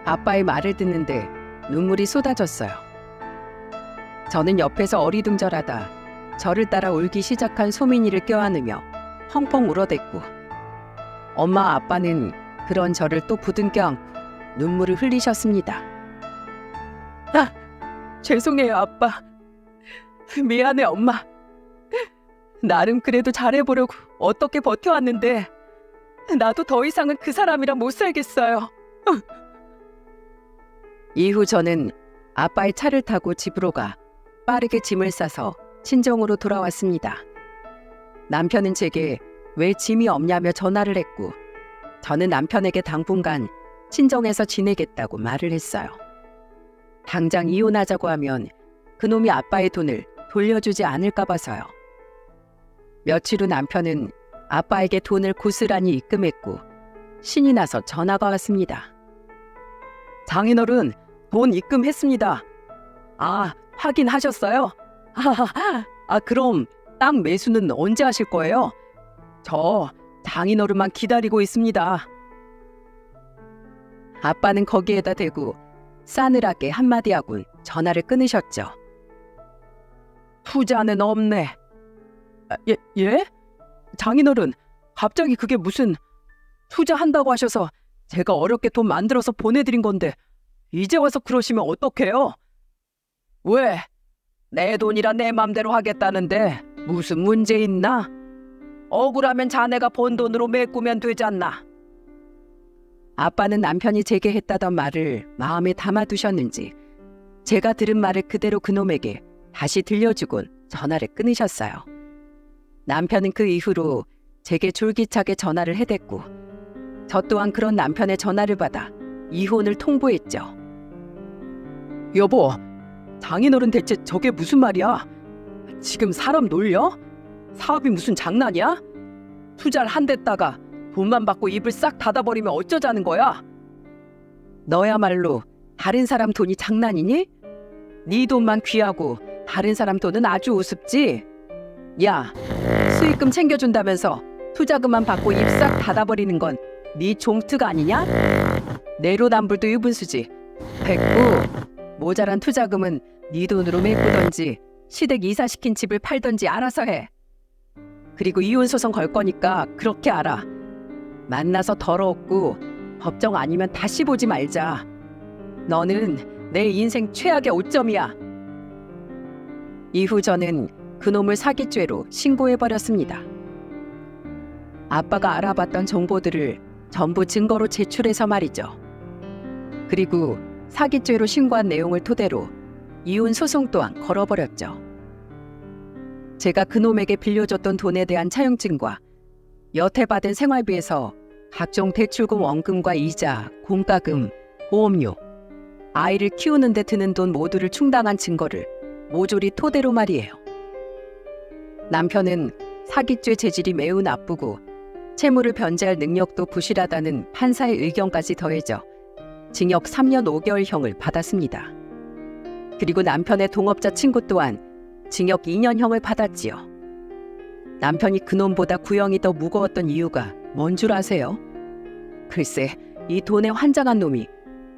아빠의 말을 듣는데 눈물이 쏟아졌어요. 저는 옆에서 어리둥절하다 저를 따라 울기 시작한 소민이를 껴안으며 펑펑 울어댔고 엄마 아빠는 그런 저를 또 부둥켜 안고 눈물을 흘리셨습니다. 죄송해요 아빠. 미안해 엄마. 나름 그래도 잘해보려고 어떻게 버텨왔는데 나도 더 이상은 그 사람이랑 못 살겠어요. 이후 저는 아빠의 차를 타고 집으로 가 빠르게 짐을 싸서 친정으로 돌아왔습니다. 남편은 제게 왜 짐이 없냐며 전화를 했고 저는 남편에게 당분간 친정에서 지내겠다고 말을 했어요. 당장 이혼하자고 하면 그놈이 아빠의 돈을 돌려주지 않을까 봐서요. 며칠 후 남편은 아빠에게 돈을 고스란히 입금했고 신이 나서 전화가 왔습니다. 장인어른, 돈 입금했습니다. 아, 확인하셨어요? 그럼 땅 매수는 언제 하실 거예요? 저 장인어른만 기다리고 있습니다. 아빠는 거기에다 대고 싸늘하게 한마디 하곤 전화를 끊으셨죠. 투자는 없네. 예? 장인어른, 갑자기 그게 무슨 투자한다고 하셔서 제가 어렵게 돈 만들어서 보내드린 건데 이제 와서 그러시면 어떡해요? 왜? 내 돈이라 내 맘대로 하겠다는데 무슨 문제 있나? 억울하면 자네가 번 돈으로 메꾸면 되잖나. 아빠는 남편이 제게 했다던 말을 마음에 담아두셨는지 제가 들은 말을 그대로 그놈에게 다시 들려주곤 전화를 끊으셨어요. 남편은 그 이후로 제게 졸기차게 전화를 해댔고 저 또한 그런 남편의 전화를 받아 이혼을 통보했죠. 여보, 장인어른 대체 저게 무슨 말이야? 지금 사람 놀려? 사업이 무슨 장난이야? 투자를 한 데다가 돈만 받고 입을 싹 닫아버리면 어쩌자는 거야? 너야말로 다른 사람 돈이 장난이니? 네 돈만 귀하고 다른 사람 돈은 아주 우습지? 야, 수익금 챙겨준다면서 투자금만 받고 입 싹 닫아버리는 건 네 종특 아니냐? 내로남불도 유분수지. 됐고, 모자란 투자금은 네 돈으로 메꾸던지 시댁 이사시킨 집을 팔던지 알아서 해. 그리고 이혼소송 걸 거니까 그렇게 알아. 만나서 더러웠고 법정 아니면 다시 보지 말자. 너는 내 인생 최악의 오점이야. 이후 저는 그놈을 사기죄로 신고해버렸습니다. 아빠가 알아봤던 정보들을 전부 증거로 제출해서 말이죠. 그리고 사기죄로 신고한 내용을 토대로 이혼 소송 또한 걸어버렸죠. 제가 그놈에게 빌려줬던 돈에 대한 차용증과 여태 받은 생활비에서 각종 대출금 원금과 이자, 공과금, 보험료, 아이를 키우는 데 드는 돈 모두를 충당한 증거를 모조리 토대로 말이에요. 남편은 사기죄 재질이 매우 나쁘고 채무를 변제할 능력도 부실하다는 판사의 의견까지 더해져 징역 3년 5개월형을 받았습니다. 그리고 남편의 동업자 친구 또한 징역 2년형을 받았지요. 남편이 그놈보다 구형이 더 무거웠던 이유가 뭔 줄 아세요? 글쎄, 이 돈에 환장한 놈이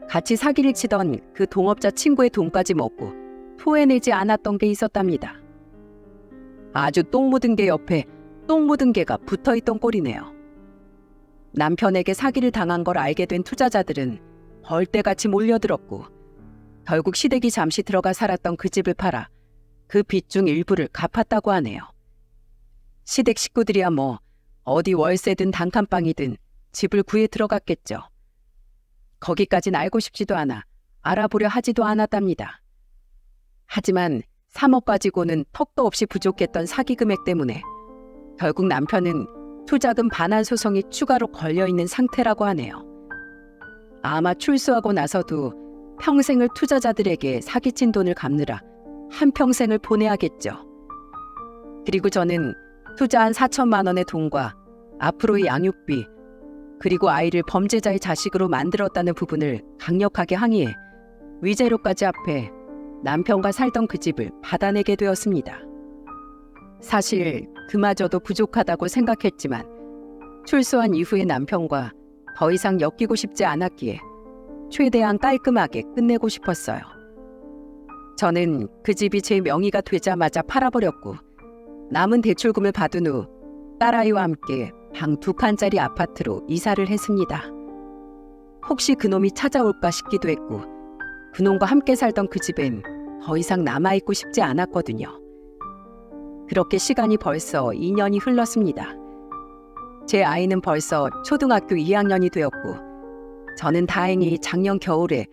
같이 사기를 치던 그 동업자 친구의 돈까지 먹고 토해내지 않았던 게 있었답니다. 아주 똥 묻은 개 옆에 똥 묻은 개가 붙어있던 꼴이네요. 남편에게 사기를 당한 걸 알게 된 투자자들은 벌떼같이 몰려들었고 결국 시댁이 잠시 들어가 살았던 그 집을 팔아 그 빚 중 일부를 갚았다고 하네요. 시댁 식구들이야 뭐 어디 월세든 단칸방이든 집을 구해 들어갔겠죠. 거기까진 알고 싶지도 않아 알아보려 하지도 않았답니다. 하지만 3억 가지고는 턱도 없이 부족했던 사기 금액 때문에 결국 남편은 투자금 반환 소송이 추가로 걸려있는 상태라고 하네요. 아마 출소하고 나서도 평생을 투자자들에게 사기친 돈을 갚느라 한평생을 보내야겠죠. 그리고 저는 투자한 4천만 원의 돈과 앞으로의 양육비 그리고 아이를 범죄자의 자식으로 만들었다는 부분을 강력하게 항의해 위자료까지 합해 남편과 살던 그 집을 받아내게 되었습니다. 사실 그마저도 부족하다고 생각했지만 출소한 이후의 남편과 더 이상 엮이고 싶지 않았기에 최대한 깔끔하게 끝내고 싶었어요. 저는 그 집이 제 명의가 되자마자 팔아버렸고 남은 대출금을 받은 후 딸아이와 함께 방 2칸짜리 아파트로 이사를 했습니다. 혹시 그놈이 찾아올까 싶기도 했고 그놈과 함께 살던 그 집엔 더 이상 남아있고 싶지 않았거든요. 그렇게 시간이 벌써 2년이 흘렀습니다. 제 아이는 벌써 초등학교 2학년이 되었고 저는 다행히 작년 겨울에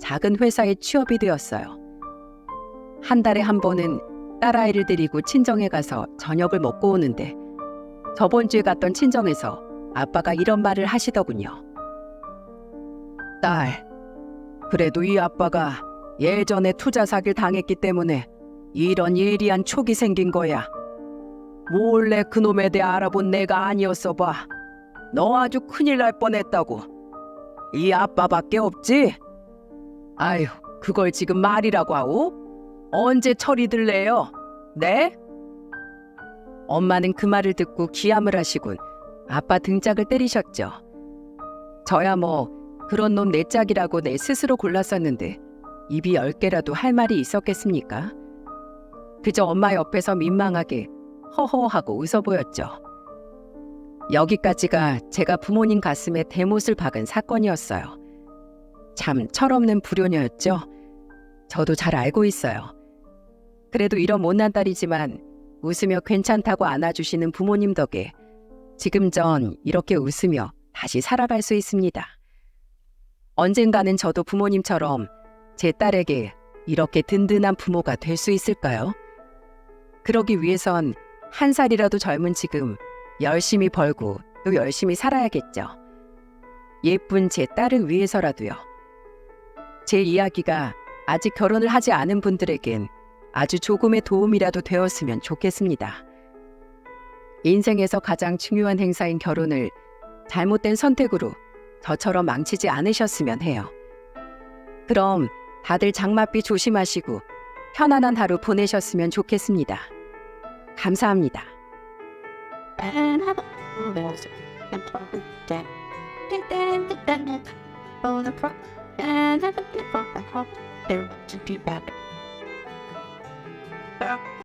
작은 회사에 취업이 되었어요. 한 달에 한 번은 딸아이를 데리고 친정에 가서 저녁을 먹고 오는데 저번 주에 갔던 친정에서 아빠가 이런 말을 하시더군요. 딸, 그래도 이 아빠가 예전에 투자 사기를 당했기 때문에 이런 예리한 촉이 생긴 거야. 몰래 그놈에 대해 알아본 내가 아니었어 봐. 너 아주 큰일 날 뻔했다고. 이 아빠밖에 없지? 아휴, 그걸 지금 말이라고 하오? 언제 철이 들래요? 네? 엄마는 그 말을 듣고 기함을 하시군 아빠 등짝을 때리셨죠. 저야 뭐 그런 놈 내 짝이라고 내 스스로 골랐었는데 입이 10개라도 할 말이 있었겠습니까? 그저 엄마 옆에서 민망하게 허허하고 웃어 보였죠. 여기까지가 제가 부모님 가슴에 대못을 박은 사건이었어요. 참 철없는 불효녀였죠. 저도 잘 알고 있어요. 그래도 이런 못난 딸이지만 웃으며 괜찮다고 안아주시는 부모님 덕에 지금 전 이렇게 웃으며 다시 살아갈 수 있습니다. 언젠가는 저도 부모님처럼 제 딸에게 이렇게 든든한 부모가 될 수 있을까요? 그러기 위해선 한 살이라도 젊은 지금 열심히 벌고 또 열심히 살아야겠죠. 예쁜 제 딸을 위해서라도요. 제 이야기가 아직 결혼을 하지 않은 분들에겐 아주 조금의 도움이라도 되었으면 좋겠습니다. 인생에서 가장 중요한 행사인 결혼을 잘못된 선택으로 저처럼 망치지 않으셨으면 해요. 그럼 다들 장맛비 조심하시고 편안한 하루 보내셨으면 좋겠습니다. 감사합니다. And have a little and talking dead. On the front and have a dip on the hop. There to be back.